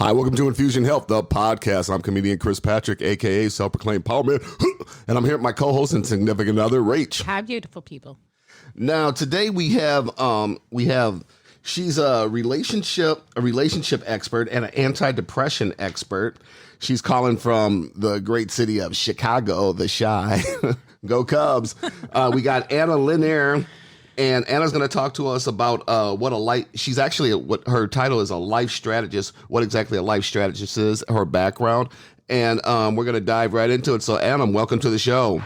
Hi, welcome to Infusion Health, the podcast. I'm comedian Chris Patrick, a.k.a. self-proclaimed power man, and I'm here with my co-host and significant other, Rach. Hi, beautiful people. Now, today we have she's a relationship expert and an anti-depression expert. She's calling from the great city of Chicago, the Chi. Go Cubs. We got Anna Lennyr. And Anna's going to talk to us about she's actually, what her title is, a life strategist, what exactly a life strategist is, her background. And we're going to dive right into it. So Anna, welcome to the show.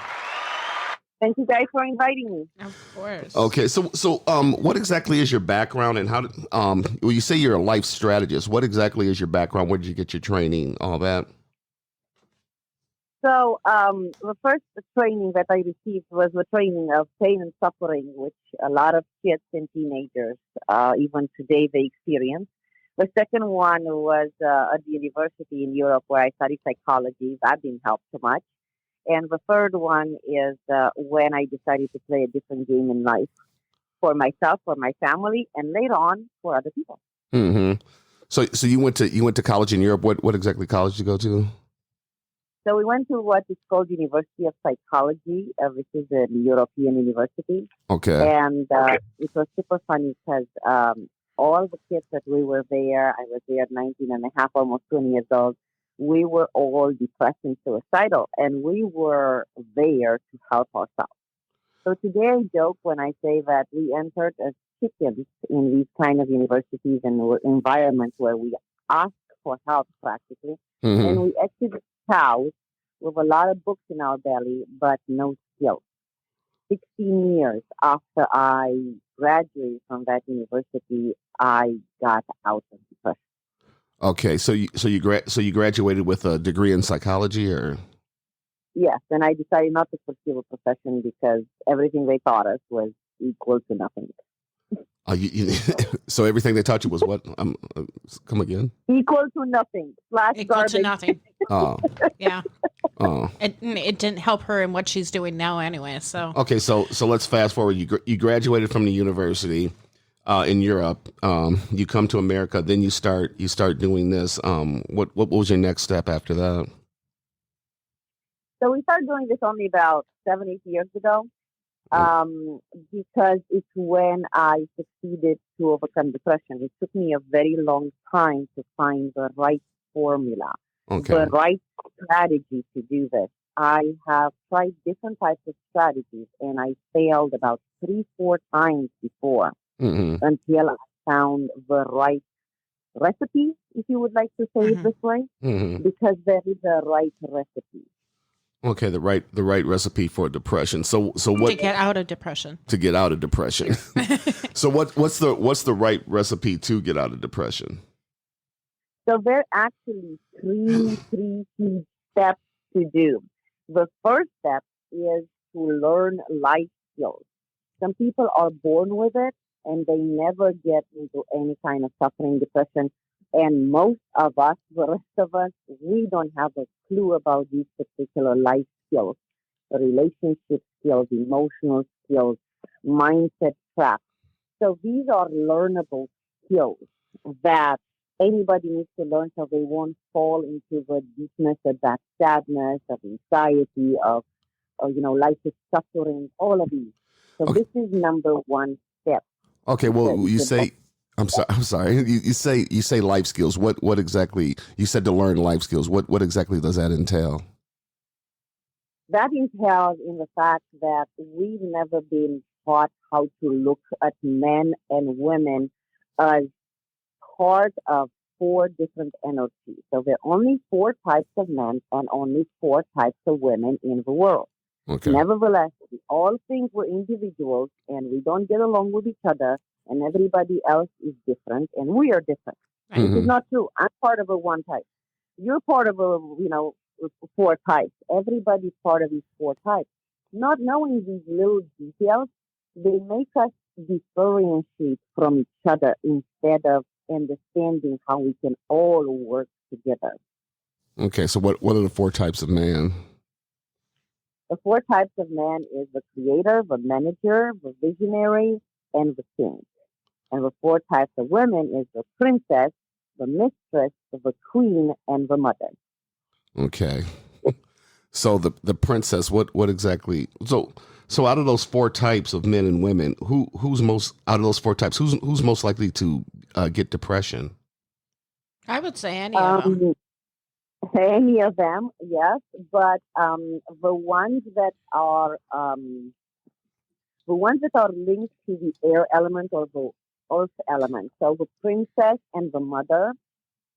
Thank you guys for inviting me. Of course. Okay. So what exactly is your background, and how well, you say you're a life strategist. What exactly is your background? Where did you get your training, all that? So the first training that I received was the training of pain and suffering, which a lot of kids and teenagers, even today, they experience. The second one was at the university in Europe where I studied psychology. That didn't help too much. And the third one is when I decided to play a different game in life for myself, for my family, and later on for other people. Mm-hmm. So you went to college in Europe. What exactly college did you go to? So we went to what is called University of Psychology, which is a European university. Okay. And it was super funny because all the kids that we were there, I was there at 19 and a half, almost 20 years old, we were all depressed and suicidal, and we were there to help ourselves. So today I joke when I say that we entered as chickens in these kind of universities and environments where we ask for help practically, and we exit cows with a lot of books in our belly, but no skills. 16 years after I graduated from that university, I got out of depression. Okay, so you graduated with a degree in psychology, or? Yes, and I decided not to pursue a profession because everything they taught us was equal to nothing. So everything they taught you was what? Come again? Equal to nothing. Equal Garbage. to nothing. Oh. Yeah. Oh. It didn't help her in what she's doing now anyway. So okay, so let's fast forward. You graduated from the university in Europe. You come to America, then you start doing this. What was your next step after that? So we started doing this only about 7-8 years ago. Because it's when I succeeded to overcome depression. It took me a very long time to find the right formula, the right strategy to do this. I have tried different types of strategies, and I failed about 3-4 times before until I found the right recipe, if you would like to say it this way, because there is a right recipe. Okay, the right recipe for depression. So what to get out of depression? To get out of depression. So what's the right recipe to get out of depression? So there are actually three key steps to do. The first step is to learn life skills. Some people are born with it and they never get into any kind of suffering, depression. And most of us, the rest of us, we don't have a clue about these particular life skills, relationship skills, emotional skills, mindset traps. So these are learnable skills that anybody needs to learn so they won't fall into the deepness of that sadness, of anxiety, of life is suffering, all of these. So this is number one step. Okay, well, you say... I'm sorry. You say life skills. What exactly? You said to learn life skills. What exactly does that entail? That entails in the fact that we've never been taught how to look at men and women as part of 4 different energies. So there are only 4 types of men and only 4 types of women in the world. Okay. Nevertheless, we all think we're individuals and we don't get along with each other. And everybody else is different, and we are different. This is not true. I'm part of a 1 type. You're part of 4 types. Everybody's part of these 4 types. Not knowing these little details, they make us differentiate from each other instead of understanding how we can all work together. Okay, so what are the 4 types of man? The 4 types of man is the creator, the manager, the visionary, and the king. And the 4 types of women is the princess, the mistress, the queen, and the mother. Okay. So the princess, what exactly? So out of those four types of men and women, who's most out of those four types? Who's most likely to get depression? I would say any of them. Any of them, yes, but the ones that are linked to the air element or the earth element. So the princess and the mother,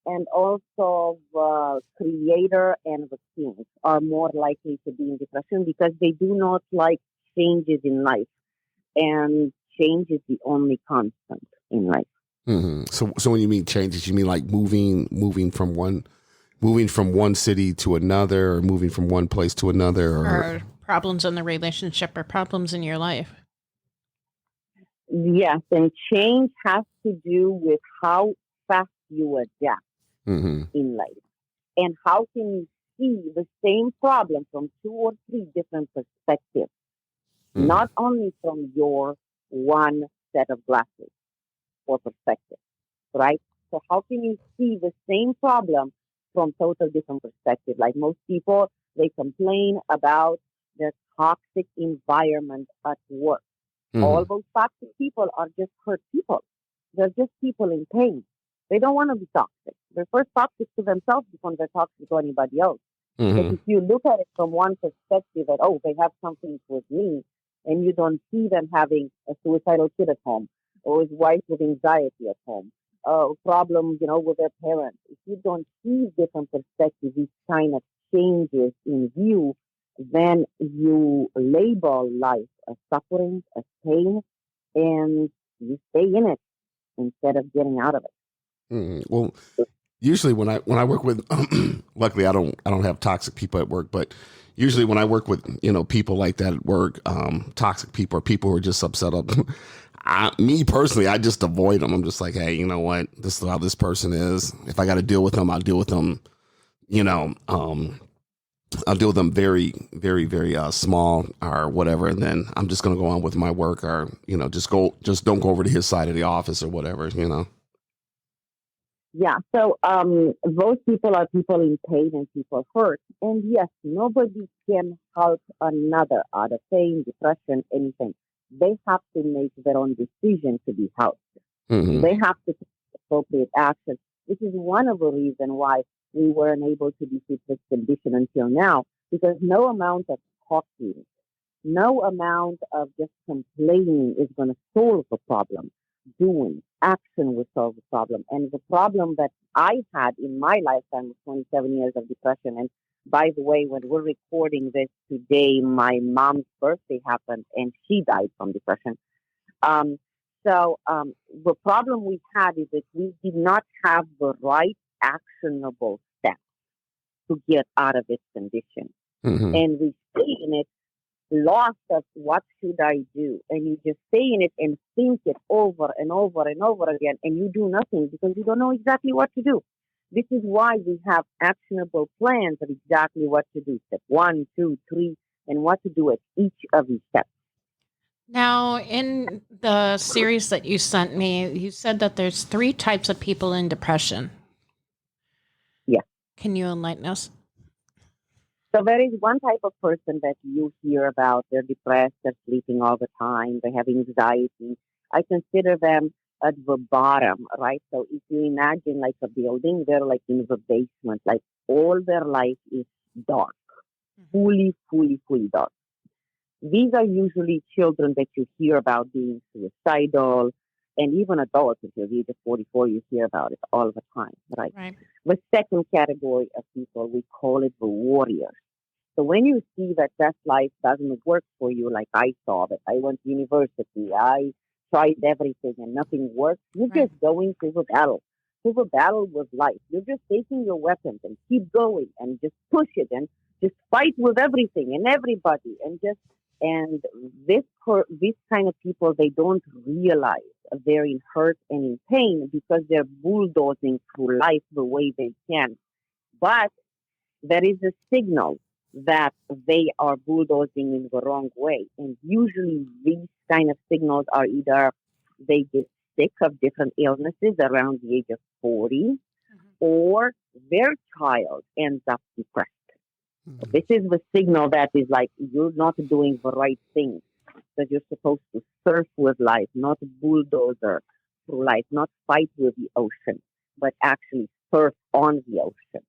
and also the creator and the kings are more likely to be in depression because they do not like changes in life, and change is the only constant in life. Mm-hmm. So when you mean changes, you mean like moving from one city to another, or moving from one place to another, Or problems in the relationship or problems in your life. Yes, and change has to do with how fast you adapt mm-hmm. in life, and how can you see the same problem from two or three different perspectives, Mm-hmm. not only from your one set of glasses or perspective, right? So how can you see the same problem from total different perspective? Like most people, they complain about the toxic environment at work. All those toxic people are just hurt people. They're just people in pain. They don't want to be toxic. They're first toxic to themselves before they're toxic to anybody else. But if you look at it from one perspective that, oh, they have something with me, and you don't see them having a suicidal kid at home, or his wife with anxiety at home, problems, with their parents. If you don't see different perspectives, these kind of changes in view, then you label life as suffering, as pain, and you stay in it instead of getting out of it. Mm-hmm. Well, usually when I work with, luckily I don't have toxic people at work, but usually when I work with people like that at work, toxic people or people who are just upset up. Me personally, I just avoid them. I'm just like, hey, you know what? This is how this person is. If I got to deal with them, I'll deal with them. I'll deal with them very, very, very small or whatever, and then I'm just gonna go on with my work, or just don't go over to his side of the office or whatever. Yeah. So those people are people in pain and people hurt. And yes, nobody can help another out of pain, depression, anything. They have to make their own decision to be helped. Mm-hmm. They have to take appropriate action. This is one of the reasons why we weren't able to defeat this condition until now, because no amount of talking, no amount of just complaining is going to solve the problem. Doing action will solve the problem. And the problem that I had in my lifetime was 27 years of depression. And by the way, when we're recording this today, my mom's birthday happened and she died from depression. So the problem we had is that we did not have the right actionable steps to get out of this condition. Mm-hmm. And we stay in it, lost of what should I do? And you just stay in it and think it over and over and over again, and you do nothing because you don't know exactly what to do. This is why we have actionable plans of exactly what to do. Step 1, 2, 3, and what to do at each of these steps. Now, in the series that you sent me, you said that there's 3 types of people in depression. Yeah. Can you enlighten us? So there is one type of person that you hear about. They're depressed, they're sleeping all the time, they have anxiety. I consider them at the bottom, right? So if you imagine like a building, they're like in the basement, like all their life is dark, fully dark. These are usually children that you hear about being suicidal, and even adults, if you're the age of 44, you hear about it all the time, right? The second category of people, we call it the warriors. So when you see that life doesn't work for you, like I saw that I went to university, I tried everything and nothing worked, you're just going to the battle with life. You're just taking your weapons and keep going and just push it and just fight with everything and everybody and this kind of people, they don't realize they're in hurt and in pain because they're bulldozing through life the way they can. But there is a signal that they are bulldozing in the wrong way. And usually these kind of signals are either they get sick of different illnesses around the age of 40, or their child ends up depressed. This is the signal that is like you're not doing the right thing. That you're supposed to surf with life, not bulldozer through life, not fight with the ocean, but actually surf on the ocean,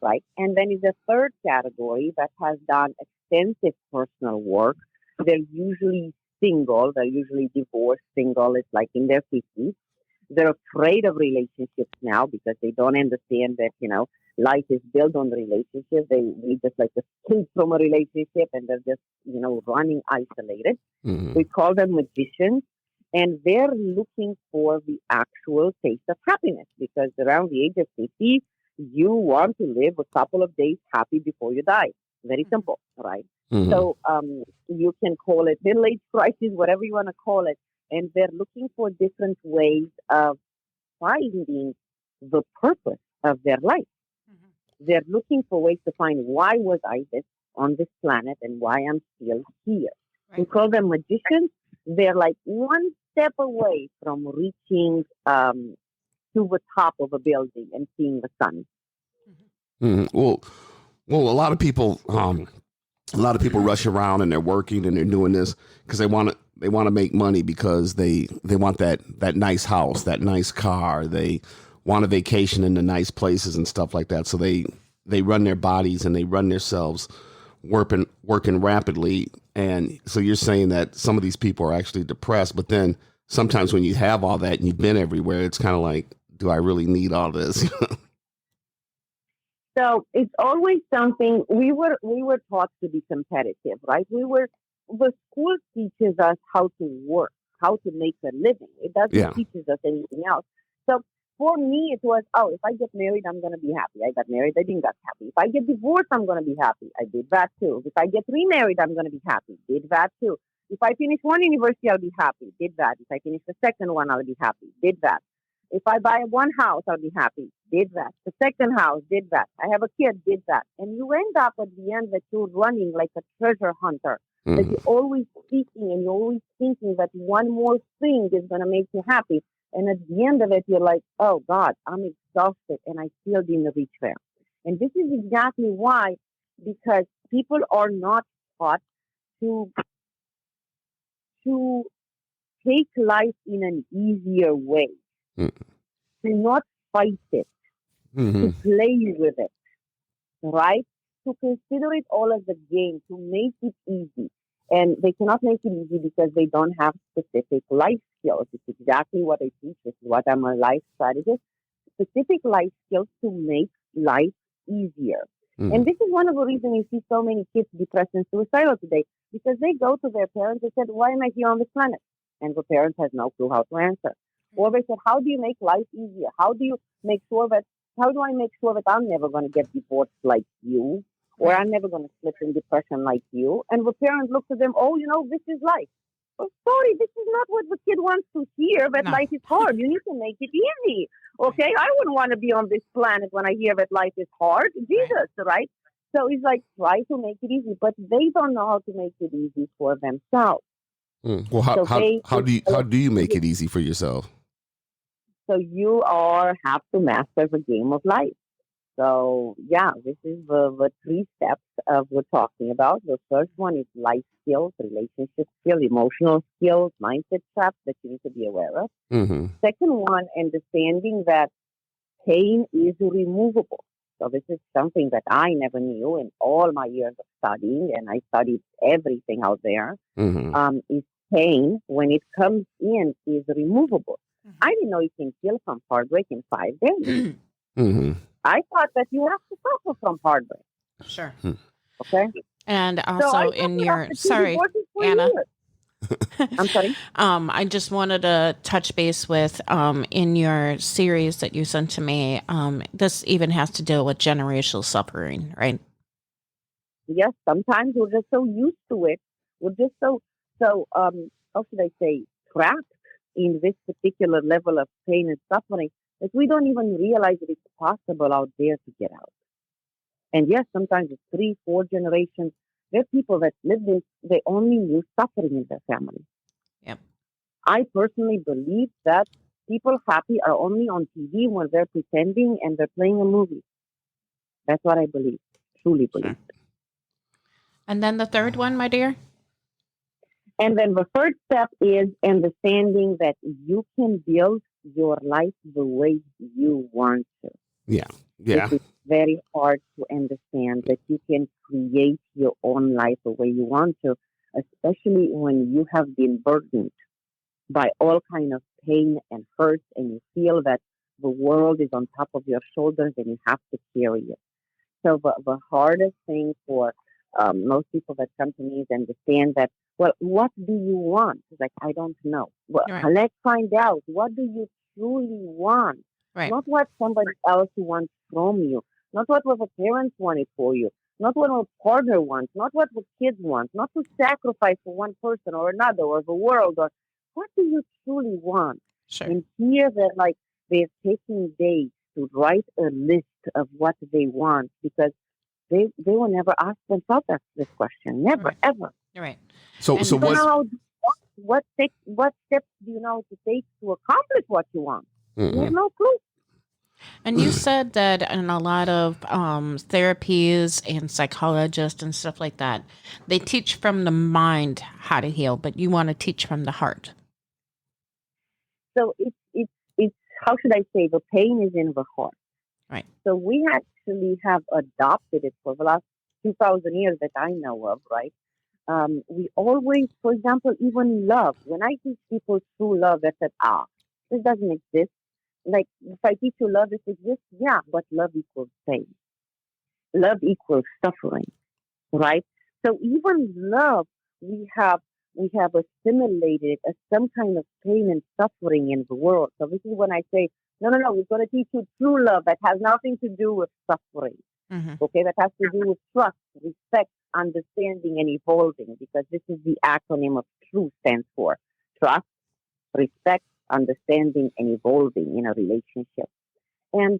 right? And then is a third category that has done extensive personal work. They're usually single, they're usually divorced, single, it's like in their 50s. They're afraid of relationships now because they don't understand that, life is built on relationship. They just like escape from a relationship and they're just, running isolated. Mm-hmm. We call them magicians and they're looking for the actual taste of happiness because around the age of 50, you want to live a couple of days happy before you die. Very simple, right? Mm-hmm. So you can call it middle age crisis, whatever you want to call it. And they're looking for different ways of finding the purpose of their life. Mm-hmm. They're looking for ways to find why was I on this planet and why I'm still here. Right. We call them magicians. They're like one step away from reaching to the top of a building and seeing the sun. Mm-hmm. Well, a lot of people rush around and they're working and they're doing this because they want to make money because they want that nice house, that nice car. They want a vacation in the nice places and stuff like that. So they run their bodies and they run themselves working rapidly. And so you're saying that some of these people are actually depressed, but then sometimes when you have all that and you've been everywhere, it's kind of like, do I really need all this? So it's always something we were taught to be competitive, right? The school teaches us how to work, how to make a living. It doesn't teach us anything else. So for me, it was, if I get married, I'm going to be happy. I got married, I didn't get happy. If I get divorced, I'm going to be happy. I did that too. If I get remarried, I'm going to be happy. Did that too. If I finish one university, I'll be happy. Did that. If I finish the second one, I'll be happy. Did that. If I buy one house, I'll be happy. Did that. The second house, did that. I have a kid, did that. And you end up at the end that you're running like a treasure hunter. Mm-hmm. That you're always seeking and you're always thinking that one more thing is going to make you happy. And at the end of it, you're like, oh God, I'm exhausted and I still didn't reach there. And this is exactly why, because people are not taught to take life in an easier way. To not fight it, to play with it, right? To consider it all as a game, to make it easy. And they cannot make it easy because they don't have specific life skills. It's exactly what I teach. This is what I'm a life strategist. Specific life skills to make life easier. And this is one of the reasons you see so many kids depressed and suicidal today, because they go to their parents and said, why am I here on this planet? And the parents has no clue how to answer. Or they said, how do you make life easier? How do I make sure that I'm never going to get divorced like you? Or I'm never going to slip in depression like you? And the parent looks at them, this is life. Oh, sorry, this is not what the kid wants to hear, that life is hard. You need to make it easy. Okay? I wouldn't want to be on this planet when I hear that life is hard. Jesus, right? So it's like, try to make it easy, but they don't know how to make it easy for themselves. Well, how do you make it easy for yourself? So you have to master the game of life. So this is the 3 steps of we're talking about. The first one is life skills, relationship skills, emotional skills, mindset traps that you need to be aware of. Mm-hmm. Second one, understanding that pain is removable. So this is something that I never knew in all my years of studying, and I studied everything out there. Mm-hmm. Is pain, when it comes in, is removable. I didn't know you can heal from heartbreak in 5 days. Mm-hmm. I thought that you have to suffer from heartbreak. Sure. Okay. And also in your, sorry, Anna. I'm sorry. I just wanted to touch base with in your series that you sent to me. This even has to deal with generational suffering, right? Yes. Sometimes we're just so used to it. We're just so how should I say, trapped in this particular level of pain and suffering that we don't even realize that it's possible out there to get out. And yes, sometimes it's 3, 4 generations. There are people that they only knew suffering in their family. Yep. I personally believe that people happy are only on TV when they're pretending and they're playing a movie. That's what I believe, truly believe. Sure. And then the third one, my dear? And then the third step is understanding that you can build your life the way you want to. Yeah. Yeah. It is very hard to understand that you can create your own life the way you want to, especially when you have been burdened by all kind of pain and hurt, and you feel that the world is on top of your shoulders and you have to carry it. So the hardest thing for most people that come to me is understand that, well, what do you want? It's like, I don't know. Well, Right. let's find out. What do you truly want? Right. Not what somebody else wants from you. Not what the parents wanted for you. Not what a partner wants. Not what the kids want. Not to sacrifice for one person or another or the world. Or what do you truly want? Sure. And here they're taking days to write a list of what they want, because they will never ask themselves this question. Never, Right. ever. Right. So And so You don't what? know what steps do you know to take to accomplish what you want? You have Mm-mm. no clue. And you said that in a lot of therapies and psychologists and stuff like that, they teach from the mind how to heal, but you want to teach from the heart. So it's how should I say, the pain is in the heart. Right. So we actually have adopted it for the last 2,000 years that I know of, right? We always, for example, even love. When I teach people true love, they said, this doesn't exist. Like, if I teach you love, this exists, yeah, but love equals pain. Love equals suffering, right? So even love, we have assimilated as some kind of pain and suffering in the world. So this is when I say, no, we're going to teach you true love that has nothing to do with suffering. Mm-hmm. Okay, that has to do with trust, respect, understanding, and evolving, because this is the acronym of TRUE stands for trust, respect, understanding, and evolving in a relationship. And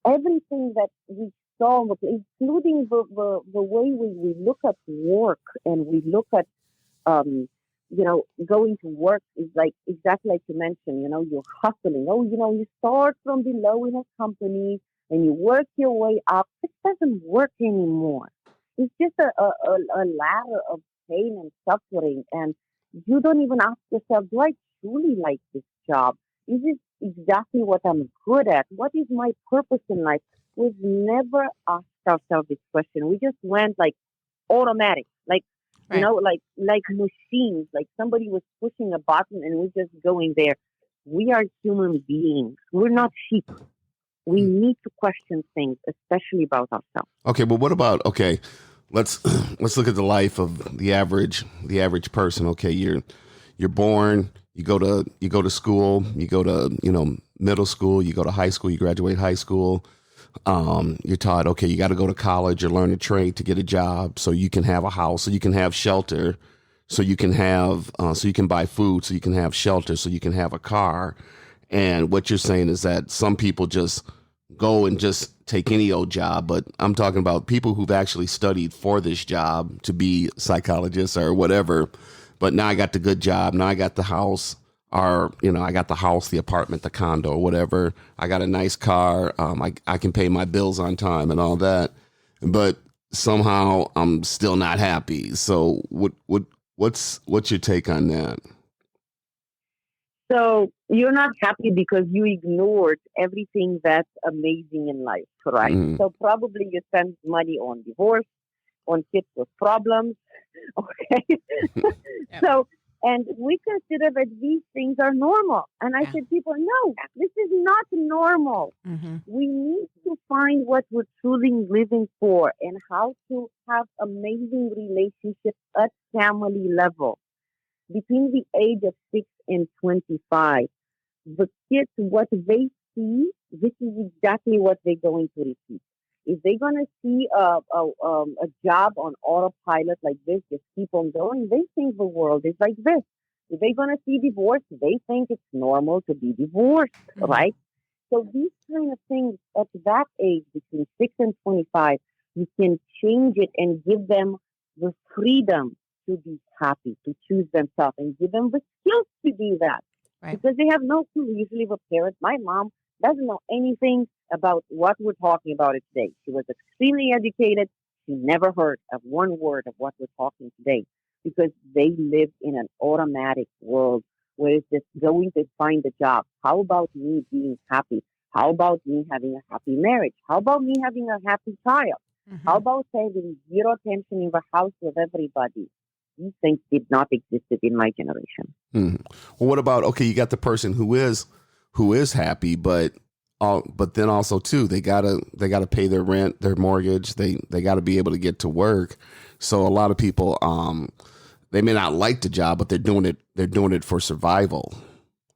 everything that we saw, including the way we look at work and we look at, going to work is like exactly like you mentioned, you're hustling. You start from below in a company and you work your way up. It doesn't work anymore. It's just a ladder of pain and suffering. And you don't even ask yourself, do I truly like this job? Is this exactly what I'm good at? What is my purpose in life? We've never asked ourselves this question. We just went like automatic, like, Right. like machines, like somebody was pushing a button and we're just going there. We are human beings. We're not sheep. We need to question things, especially about ourselves. Okay, but what about let's let's look at the life of the average person. Okay, you're born, you go to school, you go to middle school, you go to high school, you graduate high school. You're taught, okay, you got to go to college or learn a trade to get a job, so you can have a house, so you can have shelter, so you can buy food, so you can have shelter, so you can have a car. And what you're saying is that some people just go and just take any old job, but I'm talking about people who've actually studied for this job to be psychologists or whatever. But now I got the good job, now I got the house, or I got the house, the apartment, the condo, or whatever. I got a nice car. I can pay my bills on time and all that, but somehow I'm still not happy. So what's your take on that? So you're not happy because you ignored everything that's amazing in life, correct? Mm. So probably you spend money on divorce, on kids with problems, okay? Yep. So, and we consider that these things are normal. And I Yeah. said, people, no, this is not normal. Mm-hmm. We need to find what we're truly living for and how to have amazing relationships at family level. Between the age of 6 and 25, the kids, what they see, this is exactly what they're going to repeat. If they're going to see a job on autopilot like this, just keep on going, they think the world is like this. If they're going to see divorce, they think it's normal to be divorced, Mm-hmm. right? So these kind of things at that age, between 6 and 25, you can change it and give them the freedom to be happy, to choose themselves, and give them the skills to do that. Right. because they have no clue. Usually with parents, my mom doesn't know anything about what we're talking about it today. She was extremely educated. She never heard of one word of what we're talking today because they live in an automatic world where it's just going to find a job. How about me being happy? How about me having a happy marriage? How about me having a happy child? How about having zero tension in the house with everybody? These things did not exist in my generation. Mhm. Well, what about, okay, you got the person who is happy, but then also too, they gotta pay their rent, their mortgage. They gotta be able to get to work. So a lot of people, they may not like the job, but they're doing it for survival.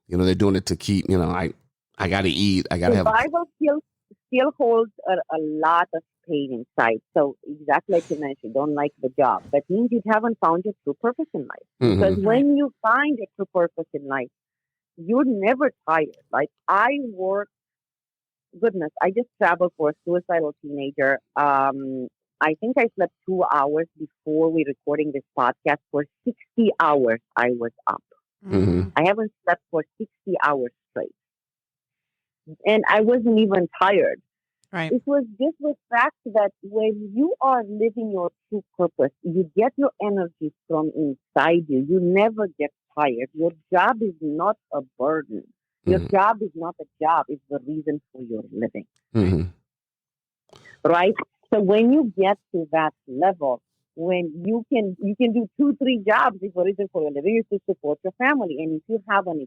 They're doing it to keep. I gotta eat. I gotta have. Survival still holds a lot of pain inside. So exactly like you mentioned, don't like the job. That means you haven't found your true purpose in life. Because when you find your true purpose in life, you're never tired. Like goodness, I just traveled for a suicidal teenager. I think I slept 2 hours before we recording this podcast. For 60 hours, I was up. Mm-hmm. I haven't slept for 60 hours straight. And I wasn't even tired. Right. It was just the fact that when you are living your true purpose, you get your energy from inside you. You never get tired. Your job is not a burden. Your job is not a job. It's the reason for your living. Mm-hmm. Right? So when you get to that level, when you can do 2-3 jobs if the reason for your living is to support your family. And if you have an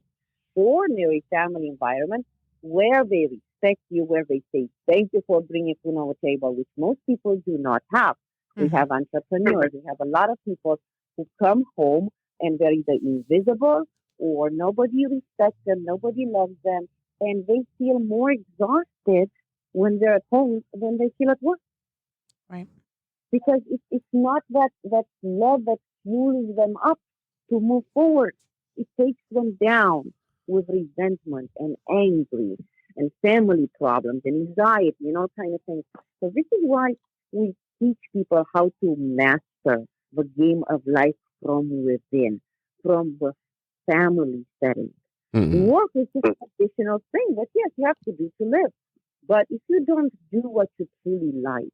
extraordinary family environment where they respect you, where they say thank you for bringing food on the table, which most people do not have. We have entrepreneurs. We have a lot of people who come home and they're either invisible or nobody respects them, nobody loves them, and they feel more exhausted when they're at home than they feel at work. Right. Because it's not that love that fuels them up to move forward. It takes them down with resentment and angry and family problems and anxiety, kind of things. So this is why we teach people how to master the game of life from within, from the family setting. Work is just an additional thing that, yes, you have to do to live. But if you don't do what you truly like,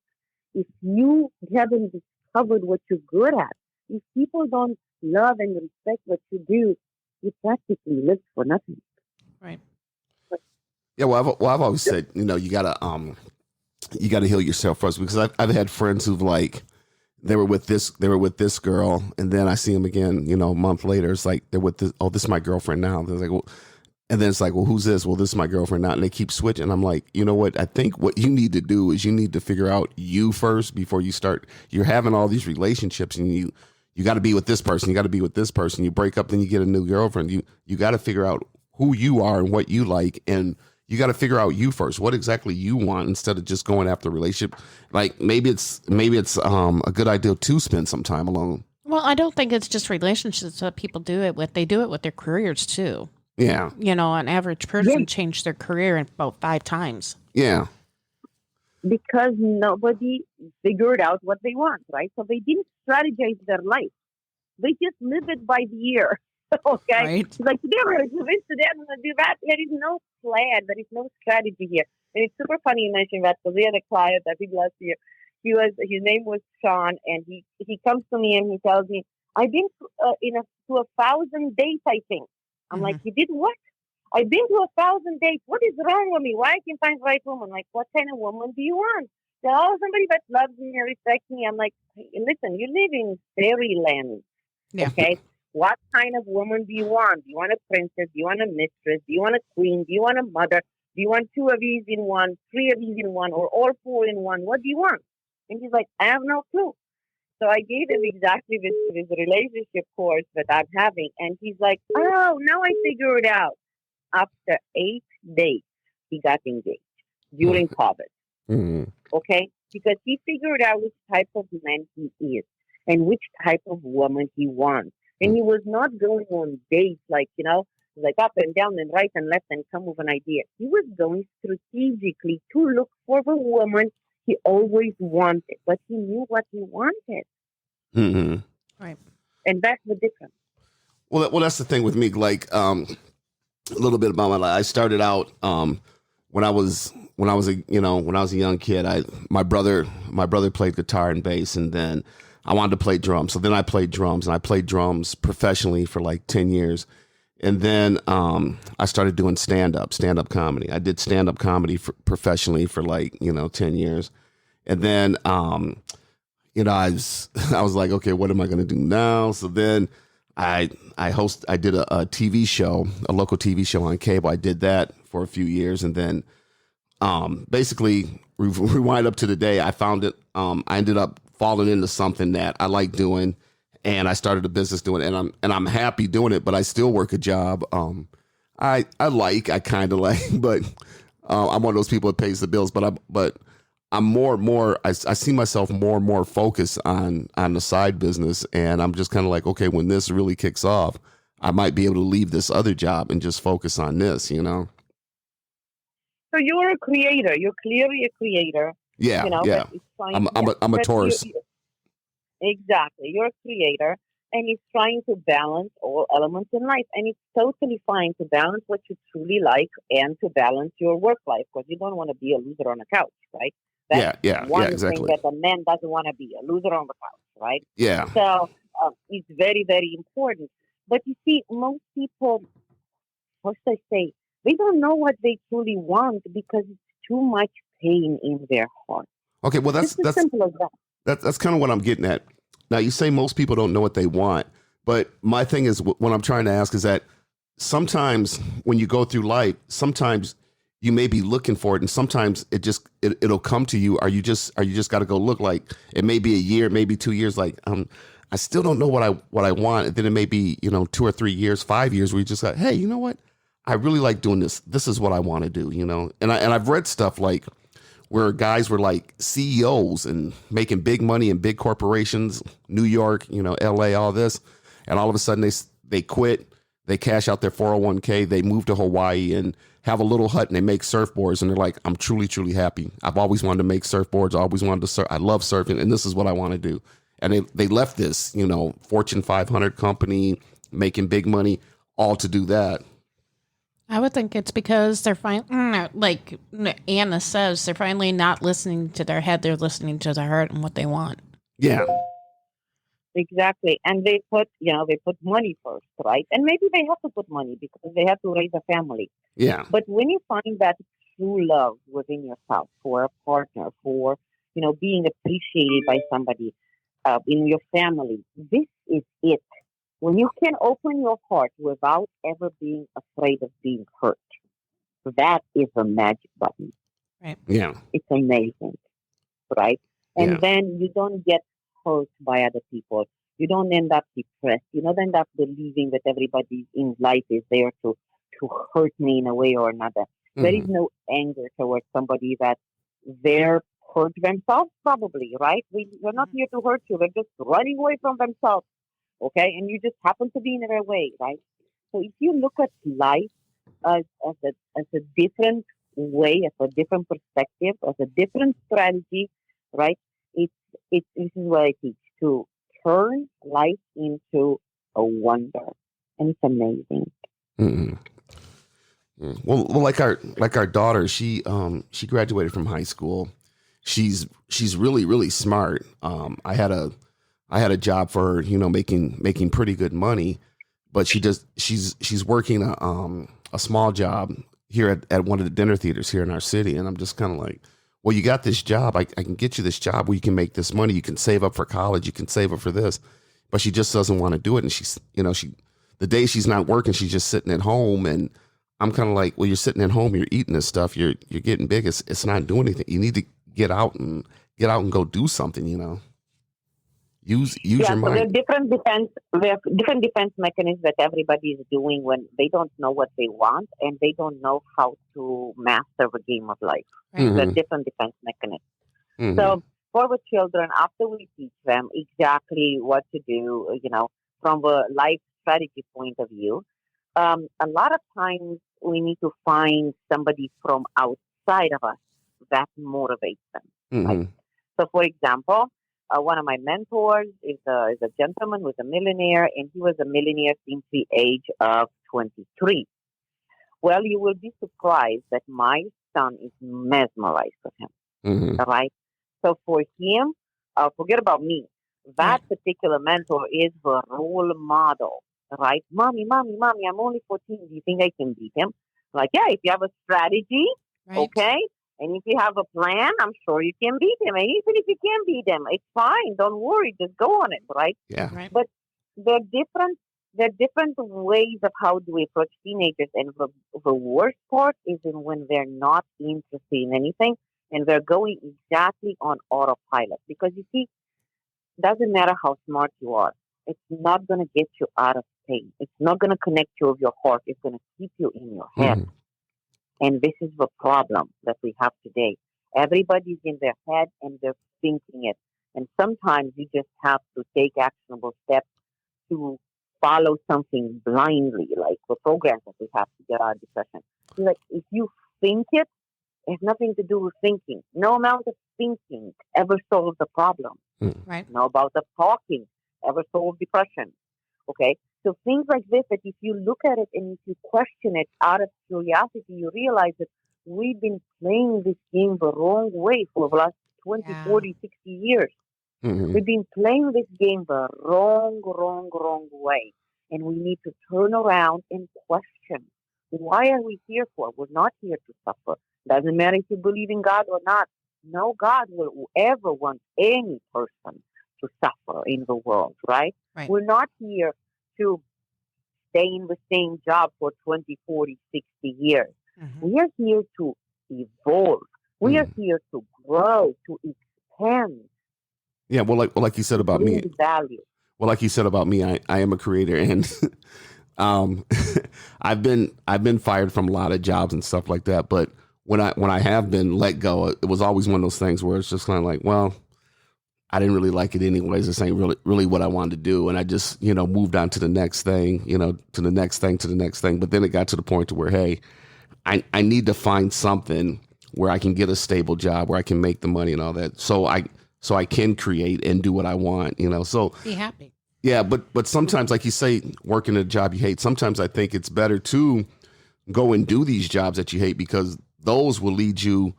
if you haven't discovered what you're good at, if people don't love and respect what you do, you practically live for nothing. Right. Yeah. Well, I've always said, you gotta heal yourself first, because I've had friends who've they were with this girl, and then I see them again, a month later. It's like they're with this. Oh, this is my girlfriend now. They're like, well, and then it's like, well, who's this? Well, this is my girlfriend now, and they keep switching. I'm like, you know what? I think what you need to do is you need to figure out you first before you start. You're having all these relationships, and you got to be with this person. You got to be with this person. You break up, then you get a new girlfriend. You got to figure out who you are and what you like, and you got to figure out you first, what exactly you want, instead of just going after a relationship. Like maybe it's a good idea to spend some time alone. Well, I don't think it's just relationships that people do it with. They do it with their careers too. Yeah. An average person changed their career about 5 times. Yeah. Because nobody figured out what they want, right? So they didn't strategize their life. They just live it by the ear. Okay? Right. It's like, today I'm going to do this, today I'm going to do that. There is no plan. There is no strategy here. And it's super funny you mentioned that, because we had a client, I think last year, his name was Sean, and he comes to me and he tells me, I've been to 1,000 dates, I think. I'm like, you did what? I've been to 1,000 dates. What is wrong with me? Why I can't find the right woman? Like, what kind of woman do you want? Oh, somebody that loves me and respects me. I'm like, hey, listen, you live in fairyland. Yeah. Okay? What kind of woman do you want? Do you want a princess? Do you want a mistress? Do you want a queen? Do you want a mother? Do you want 2 of these in one, 3 of these in one, or all 4 in one? What do you want? And he's like, I have no clue. So I gave him exactly this relationship course that I'm having. And he's like, oh, now I figure it out. After 8 days, he got engaged during COVID. Okay? Because he figured out which type of man he is and which type of woman he wants. And he was not going on dates like up and down and right and left and come with an idea. He was going strategically to look for the woman he always wanted, but he knew what he wanted. Right. And that's the difference. Well, that's the thing with me. Like, a little bit about my life. I started out when I was a young kid. My brother played guitar and bass, and then I wanted to play drums. So then I played drums, and I played drums professionally for like 10 years. And then I started doing stand-up comedy. I did stand-up comedy professionally for like, 10 years. And then, I was like, okay, what am I going to do now? So then I did a TV show, a local TV show on cable. I did that for a few years. And then basically rewind up to the day I found it. I ended up falling into something that I like doing. And I started a business doing it, and I'm happy doing it, but I still work a job. I kind of like, but I'm one of those people that pays the bills. But I'm more and more. I see myself more and more focused on the side business, and I'm just kind of like, okay, when this really kicks off, I might be able to leave this other job and just focus on this. So you're a creator. You're clearly a creator. Yeah, yeah. But it's trying, I'm a Taurus. Exactly. You're a creator, and it's trying to balance all elements in life. And it's totally fine to balance what you truly like and to balance your work life, because you don't want to be a loser on a couch, right? That's one exactly. thing that a man doesn't want to be, a loser on the couch, right? Yeah. So it's very, very important. But you see, most people, what should I say, they don't know what they truly want because it's too much pain in their heart. Okay, well, that's simple as that. That's kind of what I'm getting at. Now, you say most people don't know what they want, but my thing is, what I'm trying to ask is that sometimes when you go through life, sometimes you may be looking for it, and sometimes it'll come to you. Or you just got to go look. Like it may be a year, maybe 2 years. Like I still don't know what I want. And then it may be 2 or 3 years, 5 years where you just got, hey, you know what? I really like doing this. This is what I want to do. And I've read stuff like where guys were like CEOs and making big money in big corporations, New York, LA, all this. And all of a sudden they quit, they cash out their 401k, they move to Hawaii and have a little hut and they make surfboards. And they're like, I'm truly, truly happy. I've always wanted to make surfboards. I always wanted to surf. I love surfing and this is what I want to do. And they left this, Fortune 500 company making big money all to do that. I would think it's because they're like Anna says, they're finally not listening to their head. They're listening to their heart and what they want. Yeah. Exactly. And they put money first, right? And maybe they have to put money because they have to raise a family. Yeah. But when you find that true love within yourself for a partner, for, being appreciated by somebody in your family, this is it. When you can open your heart without ever being afraid of being hurt, that is a magic button. Right. Yeah. It's amazing. Right? And then you don't get hurt by other people. You don't end up depressed. You don't end up believing that everybody in life is there to hurt me in a way or another. Mm-hmm. There is no anger towards somebody that they're hurt themselves, probably, right? We're not here to hurt you. They're just running away from themselves. Okay, and you just happen to be in their way, right? So if you look at life as a different way, as a different perspective, as a different strategy, right? This is what I teach, to turn life into a wonder, and it's amazing. Mm-hmm. Well, like our daughter, she graduated from high school. She's really, really smart. I had a job for her, making pretty good money, but she's working a small job here at one of the dinner theaters here in our city. And I'm just kind of like, well, you got this job. I can get you this job where you can make this money. You can save up for college. You can save up for this, but she just doesn't want to do it. And she's, the day she's not working, she's just sitting at home. And I'm kind of like, well, you're sitting at home, you're eating this stuff. You're getting big. It's not doing anything. You need to get out and go do something, Use your mind. So there are different defense mechanisms that everybody is doing when they don't know what they want and they don't know how to master the game of life. Mm-hmm. There are different defense mechanisms. Mm-hmm. So for the children, after we teach them exactly what to do, from a life strategy point of view, a lot of times we need to find somebody from outside of us that motivates them. Mm-hmm. Right? So, for example, one of my mentors is a gentleman who's a millionaire, and he was a millionaire since the age of 23. Well, you will be surprised that my son is mesmerized with him. Hmm. All right. So for him, forget about me. That Right. particular mentor is the role model, right? Mommy, I'm only 14. Do you think I can beat him? Like, yeah, if you have a strategy, Right. okay, and if you have a plan, I'm sure you can beat him. And even if you can't beat him, it's fine. Don't worry. Just go on it, right? Yeah. Right. But there are different ways of how do we approach teenagers, and the worst part is when they're not interested in anything and they're going exactly on autopilot. Because you see, doesn't matter how smart you are, it's not going to get you out of pain. It's not going to connect you with your heart. It's going to keep you in your head. Hmm. And this is the problem that we have today. Everybody's in their head and they're thinking it. And sometimes you just have to take actionable steps to follow something blindly, like the programs that we have to get out of depression. Like if you think it, it has nothing to do with thinking. No amount of thinking ever solves the problem. Right. No amount of talking ever solves depression. Okay? So things like this, that if you look at it and if you question it out of curiosity, you realize that we've been playing this game the wrong way for the last 20, Yeah. 40, 60 years. Hmm. We've been playing this game the wrong way. And we need to turn around and question. Why are we here for? We're not here to suffer. Doesn't matter if you believe in God or not. No God will ever want any person to suffer in the world, right? Right. We're not here to stay in the same job for 20, 40, 60 years. Mm-hmm. We are here to evolve. We are here to grow, to expand, Yeah. Well, like you said to about me. bring value. Well, like you said about me, I am a creator, and um, I've been fired from a lot of jobs and stuff like that. But when I have been let go, it was always one of those things where it's just kind of like, well, I didn't really like it anyways. This ain't really what I wanted to do, and I just moved on to the next thing, to the next thing, to the next thing. But then it got to the point to where, hey, I need to find something where I can get a stable job, where I can make the money and all that, so I can create and do what I want. So Be happy. yeah, but sometimes, like you say, working a job you hate, sometimes I think it's better to go and do these jobs that you hate, because those will lead you,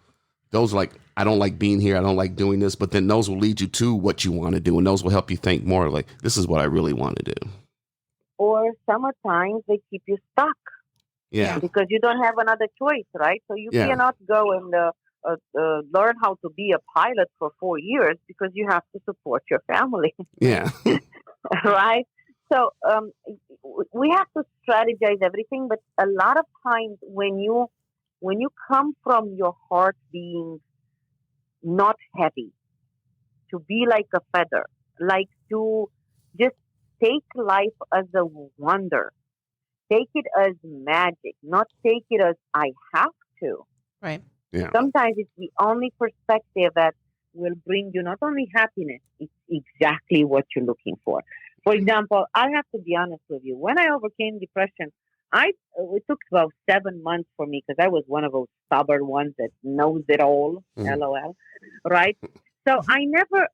those like, I don't like being here, I don't like doing this, but then those will lead you to what you want to do, and those will help you think more like, this is what I really want to do. Or sometimes they keep you stuck Yeah. because you don't have another choice, right? So you Yeah. cannot go and learn how to be a pilot for 4 years because you have to support your family. Yeah. Right? So we have to strategize everything, but a lot of times when you come from your heart being not heavy, to be like a feather, like to just take life as a wonder, take it as magic, not take it as I have to. Right. Yeah. Sometimes it's the only perspective that will bring you not only happiness, it's exactly what you're looking for. For example, I have to be honest with you. When I overcame depression, it took about 7 months for me because I was one of those stubborn ones that knows it all. Mhm. LOL. Right? So I never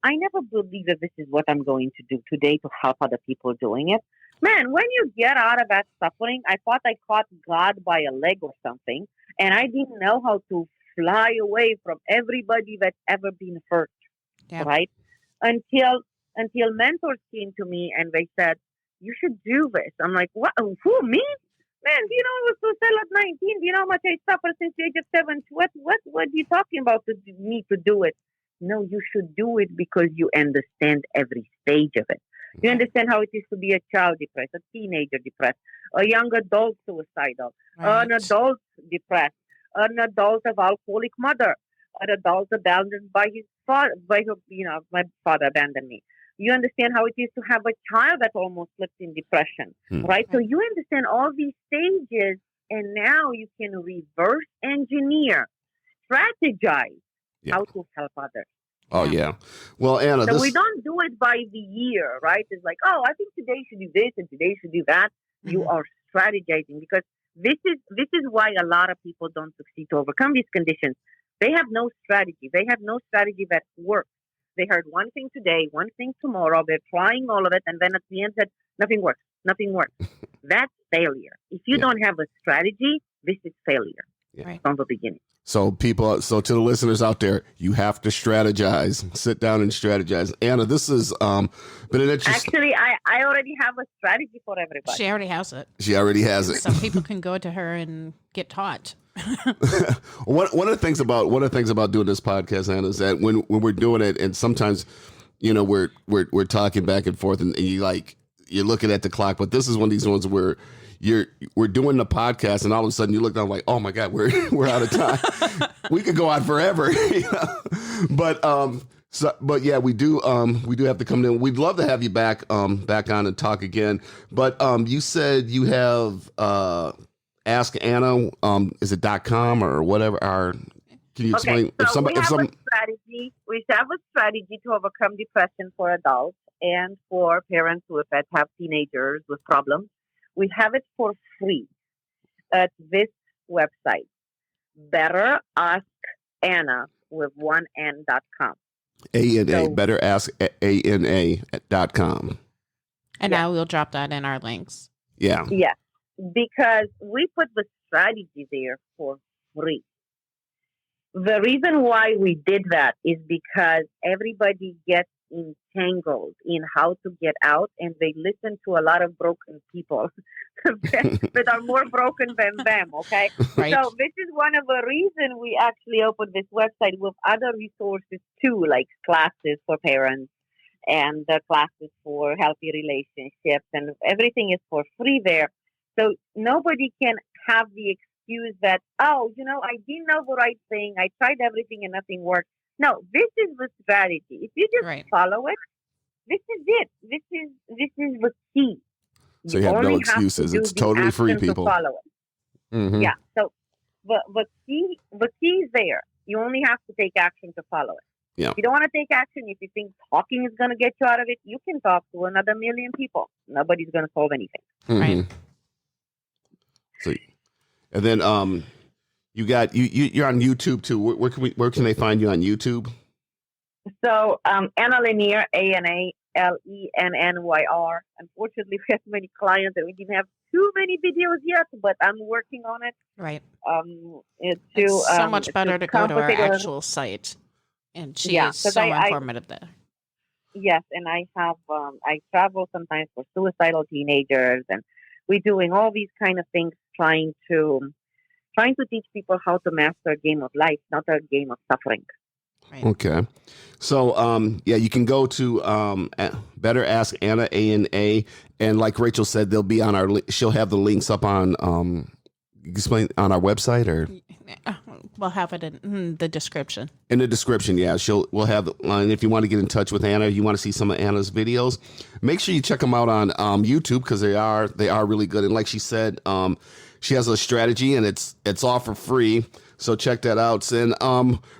believed that this is what I'm going to do today to help other people doing it. Man, when you get out of that suffering, I thought I caught God by a leg or something, and I didn't know how to fly away from everybody that's ever been hurt. Yeah. Right? Until mentors came to me and they said, "You should do this." I'm like, "What? Who, me? Man, do you know I was suicidal at 19? Do you know how much I suffered since the age of 7? What are you talking about to me to do it?" No, you should do it because you understand every stage of it. You understand how it is to be a child depressed, a teenager depressed, a young adult suicidal, Right. an adult depressed, an adult of alcoholic mother, an adult abandoned by his father, my father abandoned me. You understand how it is to have a child that almost slipped in depression, right? So you understand all these stages, and now you can reverse engineer, strategize Yeah. how to help others. Oh yeah. Well, Anna, So this. we don't do it by the year, right? It's like, oh, I think today should do this and today should do that. You Mhm. are strategizing because this is why a lot of people don't succeed to overcome these conditions. They have no strategy. They have no strategy that works. They heard one thing today, one thing tomorrow. They're trying all of it, and then at the end said nothing works. Nothing works. That's failure. If you Yeah. don't have a strategy, This is failure Yeah. from the beginning. So so to the listeners out there, you have to strategize. Sit down and strategize. Anna, this has been an interesting. Actually, I already have a strategy for everybody. She already has it. She already has it. So people can go to her and get taught. One of the things about doing this podcast, Anna, is that when we're doing it, and sometimes, we're talking back and forth, and you're looking at the clock, but this is one of these ones where we're doing the podcast, and all of a sudden you look down like, oh my God, we're out of time. We could go on forever, But yeah, we do have to come in. We'd love to have you back on and talk again. But you said you have Ask Anna. Is it .com or whatever? Can you explain? Okay, so we have a strategy to overcome depression for adults and for parents who have teenagers with problems. We have it for free at this website, betteraskana with one N.com. ANA, betteraskana.com. And I will drop that in our links. Yeah. Yeah, because we put the strategy there for free. The reason why we did that is because everybody gets entangled in how to get out, and they listen to a lot of broken people that are more broken than them, okay? Right. So this is one of the reasons we actually opened this website with other resources too, like classes for parents and classes for healthy relationships, and everything is for free there. So nobody can have the excuse that, I didn't know the right thing. I tried everything and nothing worked. No, this is the strategy. If you just follow it, this is it. This is the key. So you have no excuses. It's totally free, people. To follow it. Mm-hmm. Yeah. So the key is there. You only have to take action to follow it. Yeah. If you don't want to take action, if you think talking is going to get you out of it, you can talk to another million people. Nobody's going to solve anything. Mm-hmm. Right. So, and then you're on YouTube too. Where can they find you on YouTube? So Anna Lennyr, ANALENNYR. Unfortunately, we have many clients that we didn't have too many videos yet, but I'm working on it. Right. It's so much better to go to our actual site, and she is so informative there. Yes, and I have I travel sometimes for suicidal teenagers, and we're doing all these kind of things, trying to teach people how to master a game of life, not a game of suffering. Right. Okay. So, you can go to Better Ask Anna, ANA, and like Rachel said, they'll be on she'll have the links up on, explain on our website, or we'll have it in the description. In the description, yeah. We'll have, and if you want to get in touch with Anna, you want to see some of Anna's videos, make sure you check them out on YouTube, because they are really good. And like she said, she has a strategy, and it's all for free. So check that out. And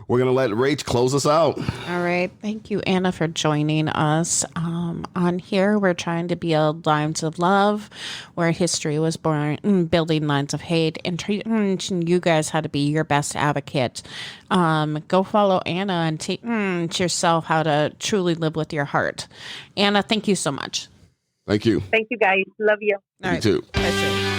we're going to let Rach close us out. All right. Thank you, Anna, for joining us. On here, we're trying to build lines of love where history was born, building lines of hate, and teaching you guys how to be your best advocate. Go follow Anna and teach yourself how to truly live with your heart. Anna, thank you so much. Thank you. Thank you, guys. Love you. You too. That's it.